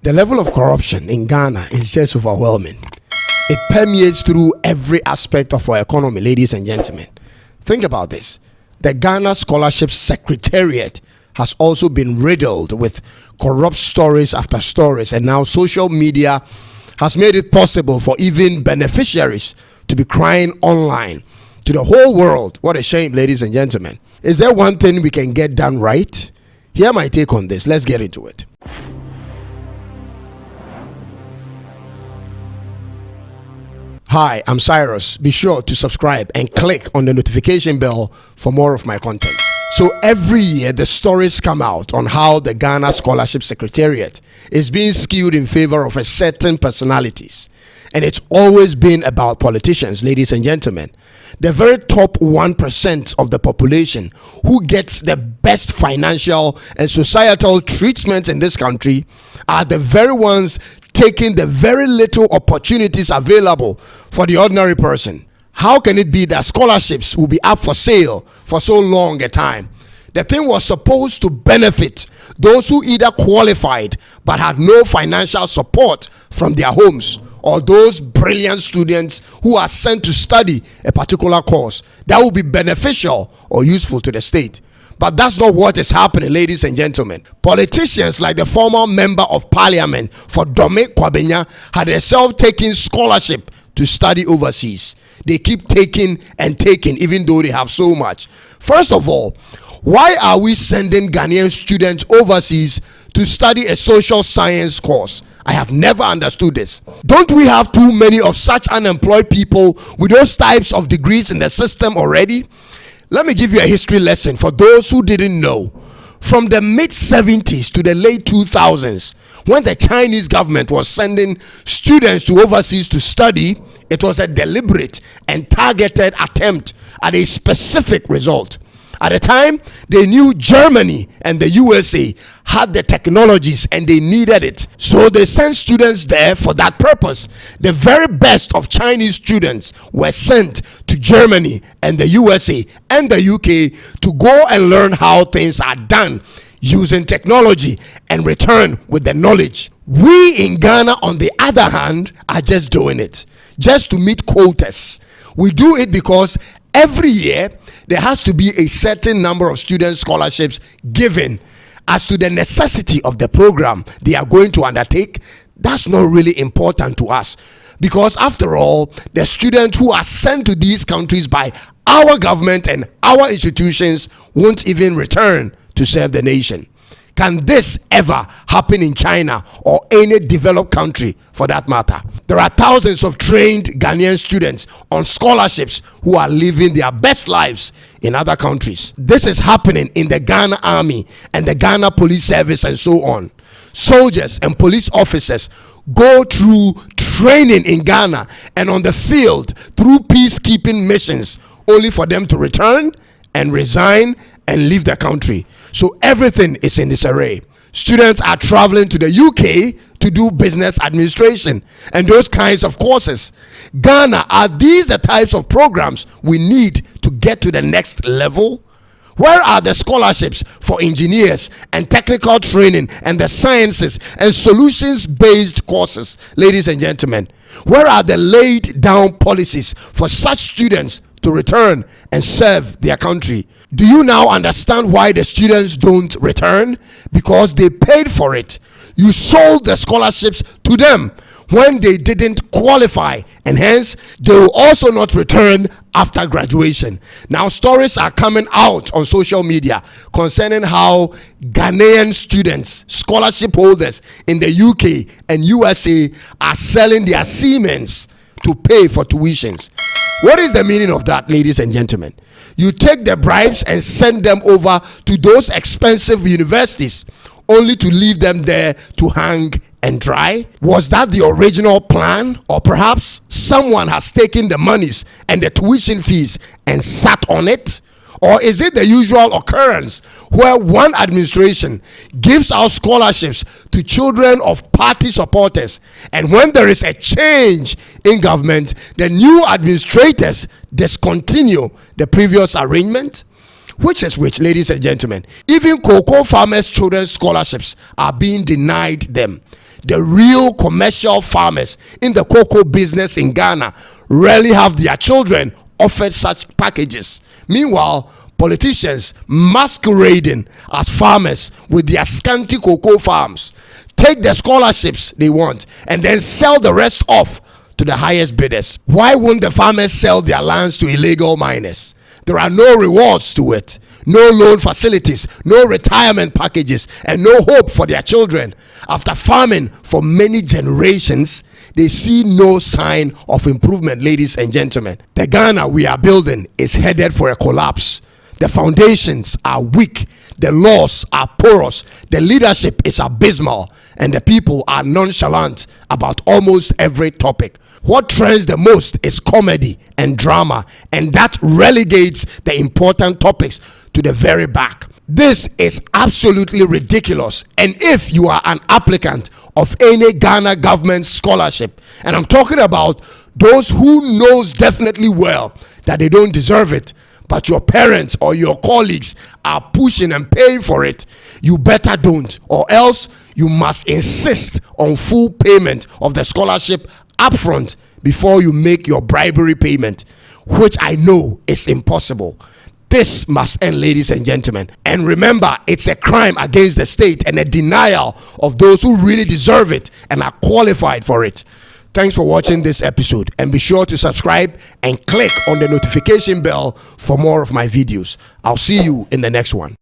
The level of corruption in Ghana is just overwhelming. It permeates through every aspect of our economy, ladies and gentlemen. Think about this. The Ghana Scholarship Secretariat has also been riddled with corrupt stories after stories, and now social media has made it possible for even beneficiaries to be crying online to the whole world. What a shame, ladies and gentlemen. Is there one thing we can get done right? Hear my take on this. Let's get into it. Hi, I'm Cyrus. Be sure to subscribe and click on the notification bell for more of my content. So every year the stories come out on how the Ghana Scholarship Secretariat is being skewed in favor of a certain personalities. And it's always been about politicians, ladies and gentlemen. The very top 1% of the population who gets the best financial and societal treatment in this country are the very ones taking the very little opportunities available for the ordinary person. How can it be that scholarships will be up for sale for so long a time? The thing was supposed to benefit those who either qualified but had no financial support from their homes, or those brilliant students who are sent to study a particular course that will be beneficial or useful to the state. But that's not what is happening, ladies and gentlemen. Politicians like the former member of parliament for Dome Kwabenya had herself taken scholarship to study overseas. They keep taking and taking even though they have so much. First of all, why are we sending Ghanaian students overseas to study a social science course? I have never understood this. Don't we have too many of such unemployed people with those types of degrees in the system already? Let me give you a history lesson for those who didn't know. From the mid-70s to the late 2000s, when the Chinese government was sending students to overseas to study, it was a deliberate and targeted attempt at a specific result. At the time, they knew Germany and the USA had the technologies and they needed it. So they sent students there for that purpose. The very best of Chinese students were sent to Germany and the USA and the UK to go and learn how things are done using technology and return with the knowledge. We in Ghana, on the other hand, are just doing it just to meet quotas. We do it because every year there has to be a certain number of student scholarships given. As to the necessity of the program they are going to undertake, that's not really important to us, because after all, the students who are sent to these countries by our government and our institutions won't even return to serve the nation. Can this ever happen in China or any developed country for that matter? There are thousands of trained Ghanaian students on scholarships who are living their best lives in other countries. This is happening in the Ghana Army and the Ghana Police Service and so on. Soldiers and police officers go through training in Ghana and on the field through peacekeeping missions, only for them to return and resign and leave the country. So everything is in disarray. Students are traveling to the UK to do business administration and those kinds of courses. Ghana, are these the types of programs we need to get to the next level? Where are the scholarships for engineers and technical training and the sciences and solutions-based courses, ladies and gentlemen? Where are the laid down policies for such students to return and serve their country? Do you now understand why the students don't return? Because they paid for it. You sold the scholarships to them when they didn't qualify, and hence they will also not return after graduation. Now stories are coming out on social media concerning how Ghanaian students, scholarship holders in the UK and USA are selling their Siemens to pay for tuitions. What is the meaning of that, ladies and gentlemen? You take the bribes and send them over to those expensive universities only to leave them there to hang and dry? Was that the original plan? Or perhaps someone has taken the monies and the tuition fees and sat on it? Or is it the usual occurrence where one administration gives out scholarships to children of party supporters, and when there is a change in government, the new administrators discontinue the previous arrangement? Which is which, ladies and gentlemen? Even cocoa farmers' children's scholarships are being denied them. the real commercial farmers in the cocoa business in Ghana rarely have their children offered such packages. Meanwhile, politicians masquerading as farmers with their scanty cocoa farms take the scholarships they want and then sell the rest off to the highest bidders. Why won't the farmers sell their lands to illegal miners? There are no rewards to it, no loan facilities, no retirement packages, and no hope for their children. After farming for many generations, they see no sign of improvement, ladies and gentlemen. The Ghana we are building is headed for a collapse. The foundations are weak, the laws are porous, the leadership is abysmal, and the people are nonchalant about almost every topic. What trends the most is comedy and drama, and that relegates the important topics to the very back. This is absolutely ridiculous. And if you are an applicant of any Ghana government scholarship, and I'm talking about those who knows definitely well that they don't deserve it, but your parents or your colleagues are pushing and paying for it, you better don't, or else you must insist on full payment of the scholarship upfront before you make your bribery payment, which I know is impossible. This must end, ladies and gentlemen. And remember, it's a crime against the state and a denial of those who really deserve it and are qualified for it. Thanks for watching this episode, and be sure to subscribe and click on the notification bell for more of my videos. I'll see you in the next one.